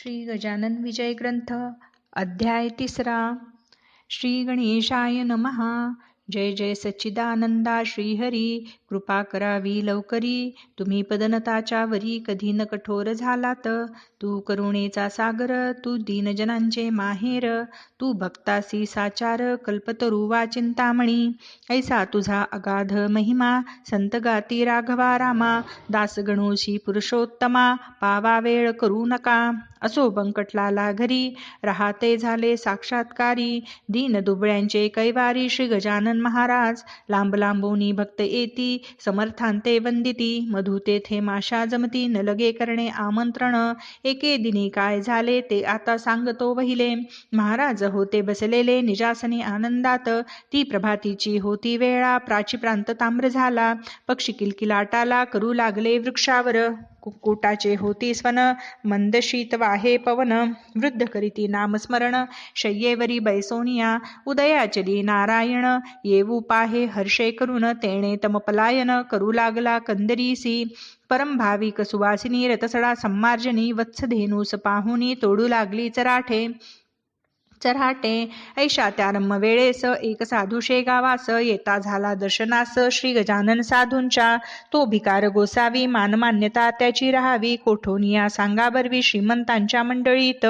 श्री गजानन विजय ग्रंथ अध्याय 3 श्री गणेशाय नमः. जय जय सच्चिदानंदा श्रीहरी. कृपा करावी लवकरी, तुम्ही पदनताच्या वरी कधी न कठोर झालात. तू करुणेचा सागर, तू दीनजनांचे माहेर, तू भक्तासी साचार, कल्पतरू वा चिंतामणी. ऐसा तुझा अगाध महिमा, संत गाती राघवा रामा. दास गणोशी पुरुषोत्तमा, पावा वेळ करू नका. असो बंकटलाला घरी, राहते झाले साक्षात्कारी. दीन दुबळ्यांचे कैवारी श्री गजानन महाराज. लांब लांबोनी भक्त येती, समर्थांते वंदिती. मधु तेथे माशा जमती, न लगे करणे आमंत्रण. एके दिनी काय झाले ते आता सांगतो वहिले. महाराज होते बसलेले निजासनी आनंदात. ती प्रभातीची होती वेळा, प्राची प्रांत ताम्र झाला. पक्षी किलकिलाटाला करू लागले वृक्षावर. कुक्कुटाचे होती स्वन, मंद शीत वाहे पवन. वृद्ध करीती नामस्मरण, शय्येवरी बैसोनिया. उदयाचली नारायण, येऊ पाहे हर्षे करून. तेणे तमपलायन करू लागला कंदरीसी. परम भाविक सुवासिनी रतसडा सम्मार्जनी. वत्सधेनूस पाहुनी तोडू लागली चराटे. ऐशा त्या रम्म वेळेस एक साधू शेगावास. येता झाला दर्शनास श्री गजानन साधूंच्या. तो भिकार गोसावी, मानमान्यता त्याची राहावी. कोठोनिया सांगा बरवी श्रीमंतांच्या मंडळीत.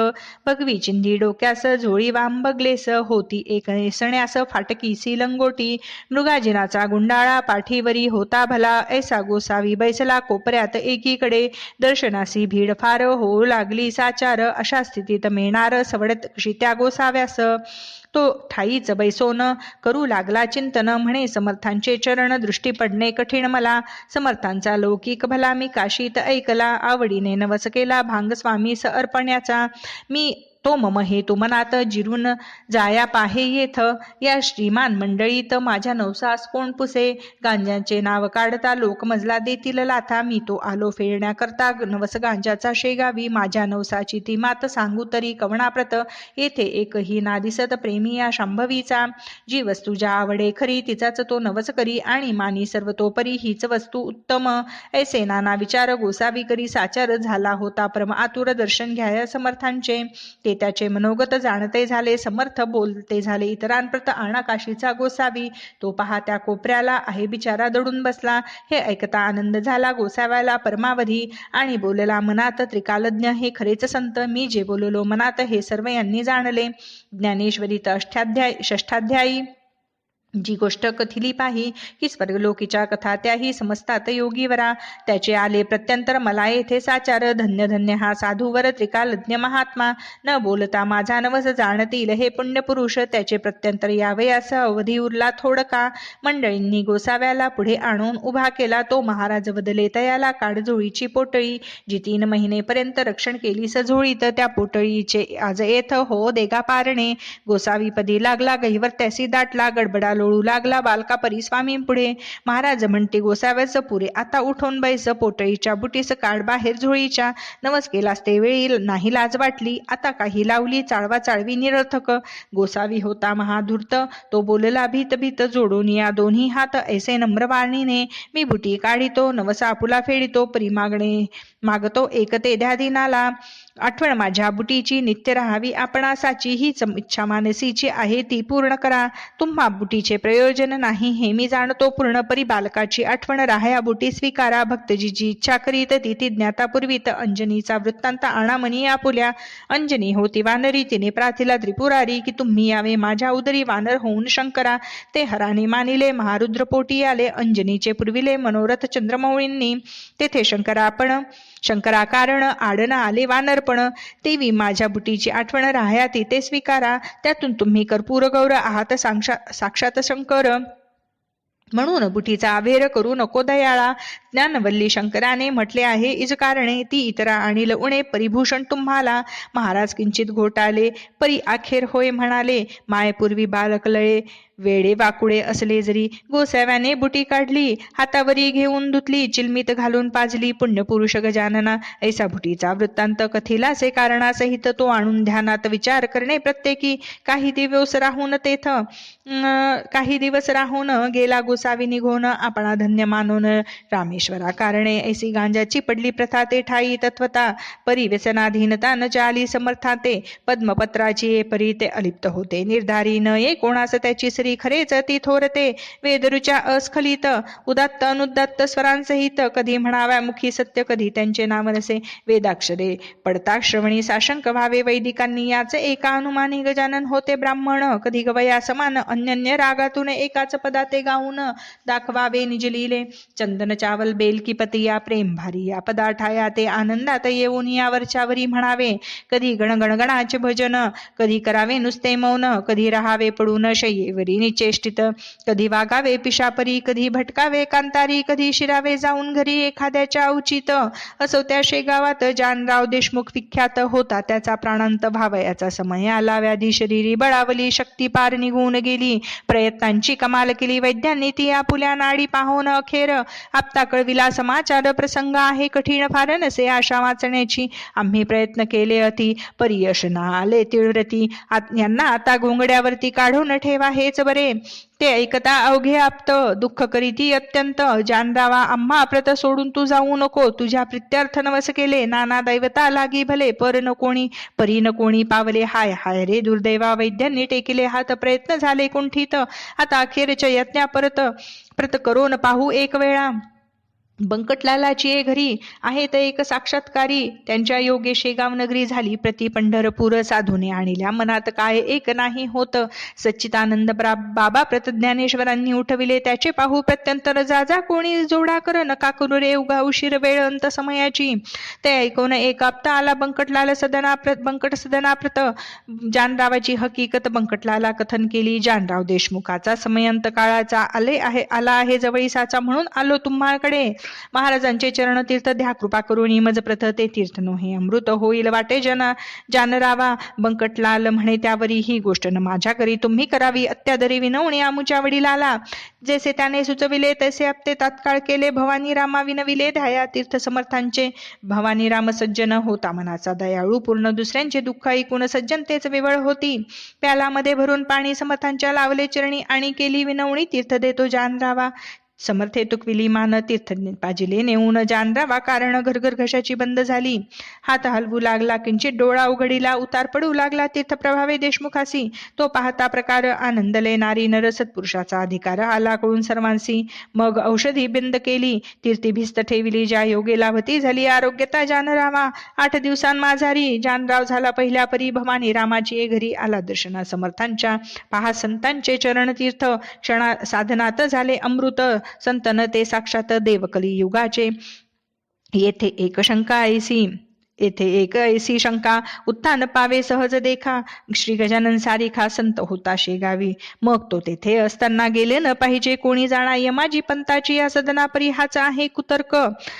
भगवी चिंधी डोक्यास, झोळी वाम बगलेस. होती एक नेसण्यास फाटकीसी लंगोटी. मृगाजिनाचा गुंडाळा पाठीवरी होता भला. ऐसा गोसावी बैसला कोपऱ्यात एकीकडे. दर्शनासी भीड फार, होऊ लागली साचार. अशा स्थितीत मेणार सवडत कशी त्या गोसाव्यास. तो ठाईच बैसोन करू लागला चिंतन. म्हणे समर्थांचे चरण दृष्टी पडणे कठीण मला. समर्थांचा लौकिक भला मी काशीत ऐकला. आवडीने नवस केला भांग स्वामीस अर्पण्याचा. मी तो मम हेतू मनात जिरून जाया पाहे येथ. या श्रीमान मंडळीत माझ्या नवसास कोण पुसे. गांजाचे नाव काढता लोक मजला देतील लाथा. मी तो आलो फेडण्याकरता नवस गांजाचा शेगावी. माझ्या नवसाची ती मात सांगू तरी कवणाप्रत. येथे एकही ना दिसत प्रेमी या शांभवीचा. जी वस्तू ज्या आवडे खरी, तिचाच तो नवस करी. आणि मानी सर्व तो परी, हीच वस्तू उत्तम. ऐसे नाना विचार गोसावी करी साचार. झाला होता परम आतुर दर्शन घ्याया समर्थांचे. ते त्याचे मनोगत जाणते झाले. समर्थ बोलते झाले इतरांप्रत. आणा काशीचा गोसावी. तो पहा त्या कोपऱ्याला आहे बिचारा दडून बसला. हे ऐकता आनंद झाला गोसाव्याला परमावधी. आणि बोलला मनात, त्रिकालज्ञ हे खरेच संत. मी जे बोललो मनात हे सर्व यांनी जाणले. ज्ञानेश्वरीत षष्ठाध्यायी जी गोष्ट कथिली पाही, की स्वर्गलोकीच्या कथा त्याही समजतात योगीवरा. त्याचे आले प्रत्यंतर मला येथे साचार. धन्य धन्य हा साधूवर त्रिकालज्ञ महात्मा. न बोलता माझा नवस जाणतील हे पुण्यपुरुष. त्याचे प्रत्यंतर यावयास अवधी उरला थोडका. मंडळींनी गोसाव्याला पुढे आणून उभा केला. तो महाराज वदले तयाला काडझोळीची पोटळी. जी 3 महिनेपर्यंत रक्षण केलीस झोळीत, त्या पोटळीचे आज येथ हो देगा पारणे. गोसावी पदी लागला गहिवर त्यासी दाटला. गडबडा लोळू लागला बालका परी स्वामी पुढे. महाराज म्हणते गोसाव्याच पुरे आता उठून बैस. पोटळीच्या बुटीस काढ बाहेर झोळीच्या. नवस केलास ते वेळी नाही लाज वाटली. आता काही लावली चाळवा चाळवी निरर्थक. गोसावी होता महाधूर्त. तो बोलला भीत भीत जोडून या दोन्ही हात ऐसे नम्र वाणीने. मी बुटी काढितो नवस आपुला फेडितो. परी मागतो एक ते द्या दिनाला. आठवण माझ्या बुटीची नित्य राहावी आपणासाची. हीच इच्छा मानसीची आहे ती पूर्ण करा. तुम्हा बुटीचे प्रयोजन नाही हे मी जाणतो पूर्ण. परी बालकाची आठवण राहाया बुटी स्वीकारा. भक्तजी जी इच्छा करीत ती ज्ञातापूर्वीत. अंजनीचा वृत्तांत आणा मनी आपुल्या. अंजनी होती वानरी. तिने प्रार्थीला त्रिपुरारी, की तुम्ही यावे माझ्या उदरी वानर होऊन शंकरा. ते हराने मानिले महारुद्र पोटी आले. अंजनीचे पुरविले मनोरथ चंद्रमौळींनी. तेथे शंकरा कारण आडन आले वानरपण. तेवी माझ्या बुटीची आठवण राहया ते स्वीकारा. त्यातून तुम्ही कर्पूर गौर आहात साक्षात शंकर. म्हणून बुटीचा अभेर करू नको दयाळा. ज्ञानवल्ली शंकराने म्हटले आहे इज कारणे. ती इतरा आणि उणे परिभूषण तुम्हाला. महाराज किंचित घोटाले, परी अखेर होय म्हणाले. मायपूर्वी बालक लळे वेडे वाकुळे असले जरी. गोसाव्याने बुटी काढली, हातावरी घेऊन धुतली. चिलमीत घालून पाजली. पुण्यपुरुष गजानना ऐसा बुटीचा वृत्तांत कथिलासे कारणासहित तो आणून ध्यानात विचार करणे प्रत्येकी. काही दिवस राहून गेला गोसावी निघून. आपणा धन्य मानून रामेश्वर ज्ञानेश्वरा कारणे ऐसी गांजाची पडली प्रथा ते ठाई तत्वता परी व्यसनाधीनता न चाली समर्था ते पद्मपत्राची ये परी ते अलिप्त होते निर्धारी न ये कोणास त्याची श्री खरेच ती थोरते वेदरुच्या अस्खलित उदात्त अनुदात्त स्वरांसहित कधी म्हणाव्या मुखी सत्य कधी त्यांचे नाव नसे वेदाक्षरे पडता श्रवणी साशंक व्हावे वैदिकांनी याचे एका अनुमानी गजानन होते ब्राह्मण कधी गवया समान अन्यन्य रागातून एकाच पदा ते गाऊन दाखवावे निजलीले चंदन चावल बेल की पतिया प्रेम भारी या पदा ठाया ते आनंदात येऊन यावरच्यावरी म्हणावे कधी गणगणगणाचे भजन कधी करावे नुसते मौन कधी राहावे पडून शय्येवरी निचेष्टित कधी वागावे पिशापरी कधी भटकावे कांतारी कधी शिरावे जाऊन घरी एखाद्याच्या उचित असो त्या शेगावात जानराव देशमुख विख्यात होता त्याचा प्राणांत भावयाचा समय आला व्याधी शरीरी बळावली शक्ती पार निघून गेली प्रयत्नांची कमाल केली वैद्यांनी ती आपुल्या नाडी पाहून अखेर आपता कळविला समाचार प्रसंग आहे कठीण फार नसे आशा वाचण्याची आम्ही प्रयत्न केले अति परियश ना आले तीव्रती यांना आता घोंगड्यावरती काढून ठेवा हेच बरे ते ऐकता अवघे आप्त दुःख करीती अत्यंत जानरावा आम्हा प्रत सोडून तू जाऊ नको तुझ्या प्रित्यर्थ नवस केले नाना दैवता लागी भले पर न कोणी परी न कोणी पावले हाय हाय रे दुर्दैवा वैद्यांनी टेकिले हात प्रयत्न झाले कुंठित आता अखेरच्या यज्ञा परत करून पाहू एक वेळा बंकटलालाची ये घरी आहेत एक साक्षात्कारी त्यांच्या योगे शेगाव नगरी झाली प्रति पंढरपूर साधूने आणिल्या मनात काय एक नाही होत सच्चिदानंद बाबा प्रतज्ञानेश्वरांनी उठविले त्याचे पाहू प्रत्यंतर जा कोणी जोडा कर नका करू रे उगा उशीर वेळ अंत समयाची ते ऐकून एक आपता आला बंकट सदनाप्रत जानरावाची हकीकत बंकटलाला कथन केली जानराव देशमुखाचा समयंत काळाचा आला आहे जवळीसाचा म्हणून आलो तुम्हाकडे महाराजांचे चरण तीर्थ द्या कृपा करून मज प्रथ ते तीर्थ नोहे अमृत होईल वाटे जानरावा बंकटलाल म्हणे त्यावरी ही गोष्ट न माझ्या करी तुम्ही करावी अत्यादरी विनवणी आमुच्या वडिलाला जैसे त्याने सुचविले तसे आपते तात्काळ केले भवानी रामा विनविले ध्याया तीर्थ समर्थांचे भवानी राम सज्जन होता मनाचा दयाळू पूर्ण दुसऱ्यांचे दुःख ऐकून सज्जनतेच विवळ होती प्यालामध्ये भरून पाणी समर्थांच्या लावले चरणी आणि केली विनवणी तीर्थ देतो जानरावा समर्थे तुकविली मान तीर्थ पाजिले नेऊन जानरावा कारण घरघर घशाची बंद झाली हात हलवू लागला किंचित डोळा उघडीला उतार पडू लागला तीर्थ प्रभावे देशमुखासी तो पाहता प्रकार आनंदले नारी नर सत्पुरुषाचा अधिकार आला कळून सर्वांसी मग औषधी बंद केली तीर्थी भिस्त ठेविली ज्या योगे लाभती झाली आरोग्यता जानरावा 8 दिवसांमाझारी जानराव झाला पहिल्या परी भवानी रामाची घरी आला दर्शना समर्थांच्या पहा संतांचे चरण तीर्थ क्षणा साधनात झाले अमृत संतन ते साक्षात देवकली युगाचे येथे एक ऐसी शंका उत्थान पावे सहज देखा श्री गजानन सारिखा संत होता शेगावी मग तो तेथे असताना गेले न पाहिजे कोणी जाणा यमाजी पंताची या सदना परी हाच आहे कुतर्क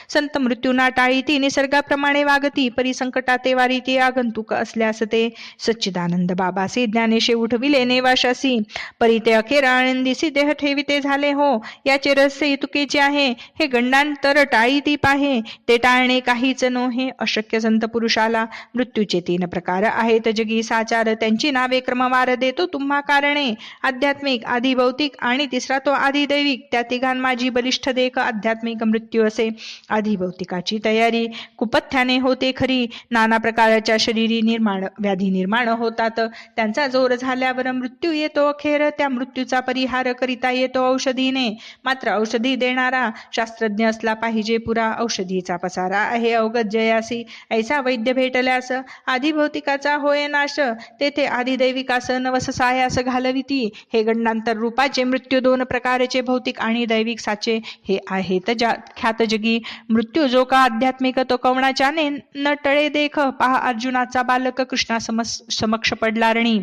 संत मृत्यूना टाळी ती निसर्गाप्रमाणे वागती परी संकटाते वारी ती आगंतुक असल्यास ते सच्चिदानंद बाबासी ज्ञानेशे उठविले नेवाशासी परी ते अखेर आनंदीसी देह ठेविते झाले हो याचे रहस्य इतुकेचे आहे हे गंडांतर टाळी ती पाहे ते टाळणे काहीच नोहे अशक्य संत पुरुषाला मृत्यूचे 3 प्रकार आहेत जगी साचार त्यांची नावे क्रमवार देतो तुम्हा कारणे आध्यात्मिक आधी भौतिक आणि तिसरा तो आधी दैविक त्या तिघां माझी बलिष्ठ देख आध्यात्मिक मृत्यू असे आधी भौतिकाची तयारी कुपथ्याने होते खरी नाना प्रकारच्या शरीरी व्याधी निर्माण होतात त्यांचा जोर झाल्यावर मृत्यू येतो अखेर त्या मृत्यूचा परिहार करिता येतो औषधीने मात्र औषधी देणारा शास्त्रज्ञ असला पाहिजे पुरा औषधीचा पसारा आहे अवगत जयासी ऐसा वैद्य भेटल्यास आधी भौतिकाचा होय नाश तेथे आधी दैविकास नवस सायास घालविती हे गंडांतर रूपाचे मृत्यू 2 प्रकारचे भौतिक आणि दैविक साचे हे आहेत ख्यात जगी मृत्यू जो का आध्यात्मिक तो कवणाच्याने न टळे देख पहा अर्जुनाचा बालक कृष्णा समक्ष पडला रणी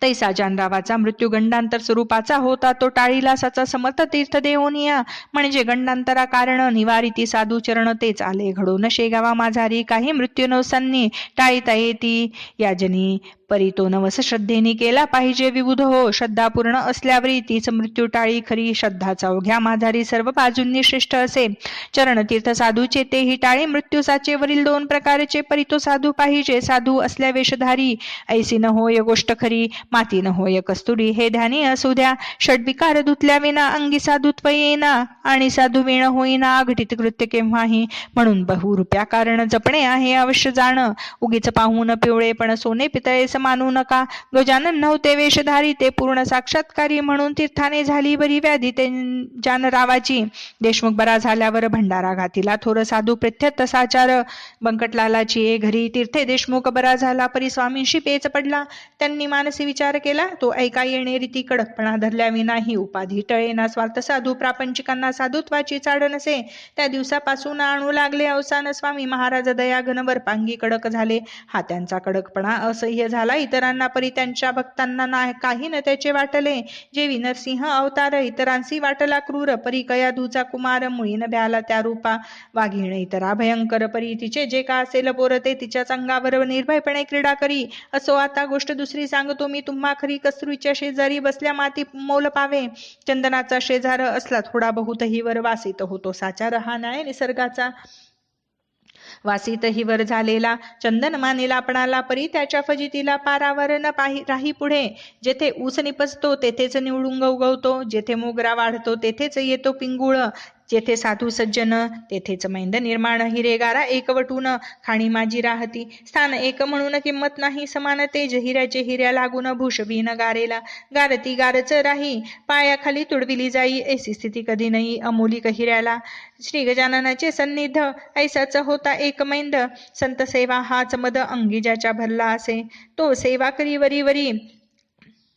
तैसा जानरावाचा मृत्यू गंडांतर स्वरूपाचा होता तो टाळीला साचा समर्थ तीर्थ देवोनिया म्हणजे गंडांतरा कारण निवारिती साधू चरण तेच आले घडून शेगावा माझारी काही मृत्यू नवसांनी टाळीता येती याजनी परी तो नवस श्रद्धेने केला पाहिजे विबुध हो श्रद्धा पूर्ण असल्यावरी तीच मृत्यू टाळी खरी श्रद्धाचा ओघ्या माझारी सर्व बाजूंनी श्रेष्ठ असे चरण तीर्थ साधूचे तेही टाळी मृत्यू साचे वरील 2 प्रकारचे परी तो साधू पाहिजे साधू असल्या वेशधारी ऐसी न होय गोष्ट खरी माती न होय कस्तुरी हे ध्यानी असू द्या. षड्विकार धुतल्या विना अंगी साधुत्व येईना आणि साधू विण होईना अघटित कृत्य केव्हाही. म्हणून बहुरूप्या कारण जपणे आहे अवश्य जाण. उगीच पाहून पिवळे पण सोने पितळेस मानू नका. गजानन नव्हते वेशधारी ते पूर्ण साक्षात्कारी म्हणून तीर्थाने झाली बरी व्याधी ते जानरावाची. देशमुख बरा झाल्यावर भंडारा घातीला थोर साधू प्रत्यत साचार. बंकटलालाची ए घरी तीर्थे देशमुख बरा झाला परी स्वामींशी पेच पडला. त्यांनी मानसी विचार केला तो ऐका येणे रीती कडकपणा धरल्या विनाही उपाधी टळेना. स्वार्थ साधू प्रापंचिकांना साधुत्वाची चाड नसे. त्या दिवसापासून आणू लागले अवसान. स्वामी महाराज दयाघन वरपांगी कडक झाले. हा त्यांचा कडकपणा असह्य झाला इतरांना परी त्यांच्या भक्तांना काही न त्याचे वाटले. जेवी नरसिंह अवतार इतरांसी वाटला क्रूर परी कयाधूचा कुमार मुळीन भ्याला त्या रूपा. वाघीण इतरा भयंकर परी तिचे जे का असेल पोरते तिच्याच अंगावर निर्भयपणे क्रीडा करी. असो आता गोष्ट दुसरी सांगतो मी तुम्हा खरी. कस्तुरीच्या शेजारी बसल्या माती मोल पावे. चंदनाचा शेजार असला थोडा बहुतही वर वासित होतो साचार. हा न्याय निसर्गाचा. वासितही वर झालेला चंदन मानेला पणाला परी त्याच्या फजितीला पारावर न राही पुढे. जेथे ऊस निपजतो तेथेच निवडुंग उगवतो. जेथे मोगरा वाढतो तेथेच येतो पिंगुळ. जेथे साधू सज्जन तेथेच मैंद निर्माण. हिरेगारा एकवटून खाणी माझी राहती. स्थान एक म्हणून किंमत नाही समान तेज. हिऱ्याचे हिऱ्या लागून भूषवीन गारेला. गारती गारच राही पायाखाली तुडविली जाई. ऐसी स्थिती कधी नाही अमोलिक हिऱ्याला. श्री गजाननाचे सन्निध ऐसाच होता एक मैंद. संत सेवा हाच मद अंगी ज्याच्या भरला असे. तो सेवा करी वरी वरी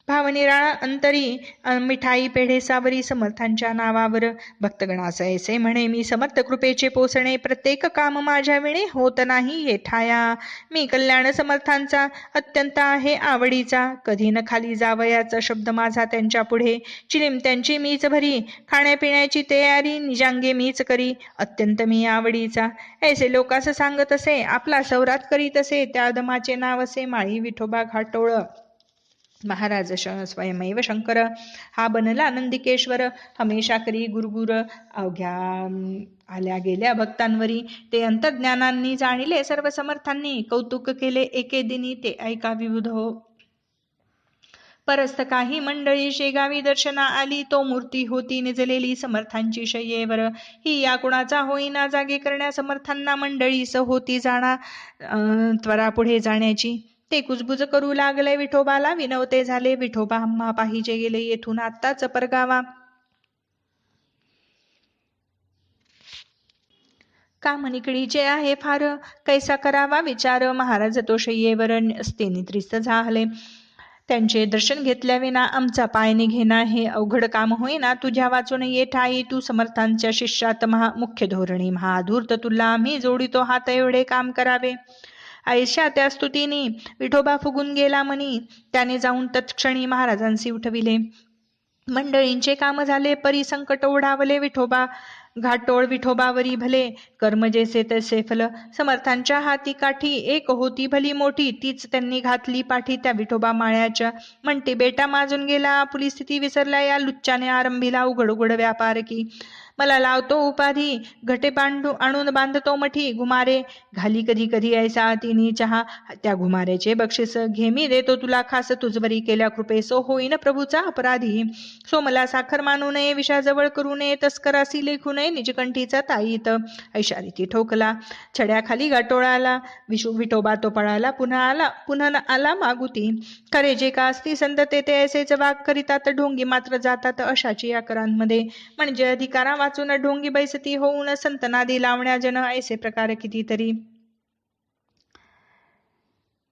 भावनिराळा अंतरी. मिठाई पेढे सावरी समर्थांच्या नावावर. भक्तगणास ऐसे म्हणे मी समर्थ कृपेचे पोसणे. प्रत्येक काम माझ्या विणे होत नाही ये ठाया. मी कल्याण समर्थांचा अत्यंत आहे आवडीचा. कधी न खाली जावयाचा शब्द माझा त्यांच्या पुढे. चिलीम त्यांची मीच भरी. खाण्यापिण्याची तयारी निजांगे मीच करी. अत्यंत मी आवडीचा. ऐसे लोकास सांगत असे आपला सौरात करीत असे. त्या दमाचे नाव असे माळी विठोबा घाटोळ. महाराज स्वयमेव शंकर हा बनला नंदिकेश्वर. हमेशा करी गुरगुर अवघ्या आल्या गेल्या भक्तांवरी. ते अंतर्ज्ञानांनी जाणिले सर्व समर्थांनी. कौतुक केले एके दिनी ते ऐका विविध हो. परस्थ काही मंडळी शेगावी दर्शना आली. तो मूर्ती होती निजलेली समर्थांची शय्येवर. ही या कुणाचा होईना जागे करण्या समर्थांना मंडळीस होती जाणा त्वरा पुढे जाण्याची. ते कुजबुज करू लागले विठोबाला विनवते झाले. विठोबा आम्हा पाहिजे गेले येथून आत्ताच परगावा. काम निकडीचे आहे फार कैसा करावा विचार. महाराज तो शय्येवर असते निद्रिस्त झाले. त्यांचे दर्शन घेतल्या विना आमचा पाय निघेना. हे अवघड काम होईना तुझ्या वाचून ये ठाई. तू समर्थांच्या शिष्यात मुख्य धोरणी महाधूर्त. तुला आम्ही जोडितो हात एवढे काम करावे. ऐशा त्या स्तुतीने विठोबा फुगून गेला मनी. त्याने जाऊन तत्क्षणी महाराजांशी उठविले. मंडळींचे काम झाले परी संकट ओढावले. विठोबा घाटोळ विठोबावरी भले. कर्म जैसे तसे फल. समर्थांच्या हाती काठी एक होती भली मोठी. तीच त्यांनी घातली पाठी त्या विठोबा माळ्याच्या. म्हणते बेटा माजून गेला आपुली स्थिती विसरला. या लुच्च्याने आरंभीला उघड उघड व्यापार की. मला लावतो उपाधी घटे आणून बांधतो मठी. घुमारे घाली कधी कधी ऐसा तिनी चहा. त्या घुमाऱ्याचे बक्षीस घे मी देतो तुला खास. तुझवरी केल्या कृपेसो होईन प्रभूचा अपराधी. सो मला साखर मानू नये विषाजवळ करू नये. तस्करासी लेखू नये निजकंठीचा ताईत. ऐशा रीती ठोकला छड्याखाली गाटोळाला. विठोबा तो पळाला पुन्हा आला मागुती. खरे जे का असती संत ते ऐसेच वाग करीतात. ढोंगी मात्र जातात अशाची या करांमध्ये. म्हणजे अधिकारा वाचून ढोंगी बैसती होऊन संतनादी लावण्या जन. ऐसे प्रकार कितीतरी.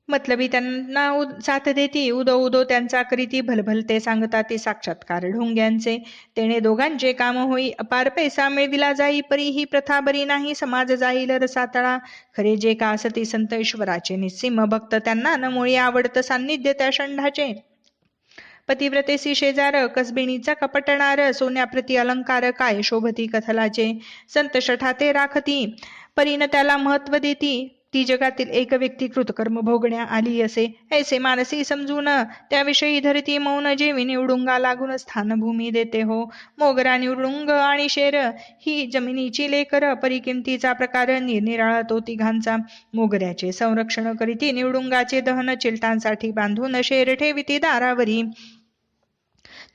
मतलबी त्यांना साथ देती. उदो उदो त्यांचा करीती. भलभल ते सांगता ते साक्षात्कार ढोंग्यांचे. तेणे दोघांचे काम होई अपार पैसा मिळविला जाई. परी ही प्रथा बरी नाही समाज जाईल रसातळा. खरे जे का असती संत ईश्वराचे निस्सीम भक्त. त्यांना न मुळी आवडत सान्निध्य त्या षंडाचे. पतिव्रतेसी शेजार कसबिणीचा कपटणार. सोन्याप्रती अलंकार काय शोभती कथलाचे. संत शठाते राखती परीन त्याला महत्व देती. ती जगातील एक व्यक्ती कृतकर्म भोगण्या आली असे. ऐसे मानसी समजून त्याविषयी धरती मौन जेवी निवडुंगा लागून स्थानभूमी देते हो. मोगरा, निवडुंग आणि शेर ही जमिनीची लेकर, परिकिमतीचा प्रकार निरनिराळा तो तिघांचा. मोगऱ्याचे संरक्षण करीती, निवडुंगाचे दहन चिलटांसाठी बांधून शेर ठेविती दारावरी.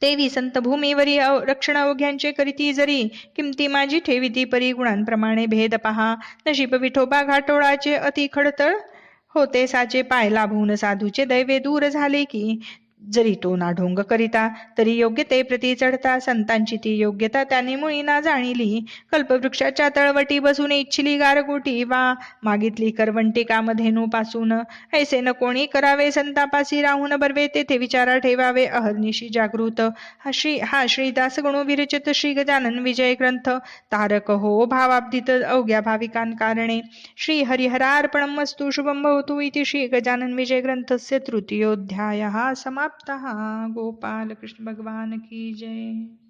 तेवी संत भूमीवरी रक्षण अवघ्यांचे करीती जरी, किमती माझी ठेविती परी गुणांप्रमाणे भेद पहा. नशीब विठोबा घाटोळाचे अति खडतळ होते साचे, पाय लाभून साधूचे दैवे दूर झाले की. जरी तो नाढोंग करिता तरी योग्य ते प्रती चढता, संतांची ती योग्यता त्याने मुळी ना जाणिली. कल्पवृक्षाच्या तळवटी बसून इच्छिली गारगोटी, वा मागितली करवंटी कामधेनू पासून. ऐसे न कोणी करावे संतापासी राहून बर्वे, तेथे विचारा ठेवावे अहर्निशी जागृत. हा श्रीदास गणू विरचित श्री गजानन विजय ग्रंथ, तारक हो भावाब्दित अवघ्या भाविकां कारणे. श्री हरिहरार्पणमस्तु. शुभं भवतु इति श्री गजानन विजय ग्रंथस्य तृतीयोऽध्यायः समाप्तः. गोपाल कृष्ण भगवान की जय.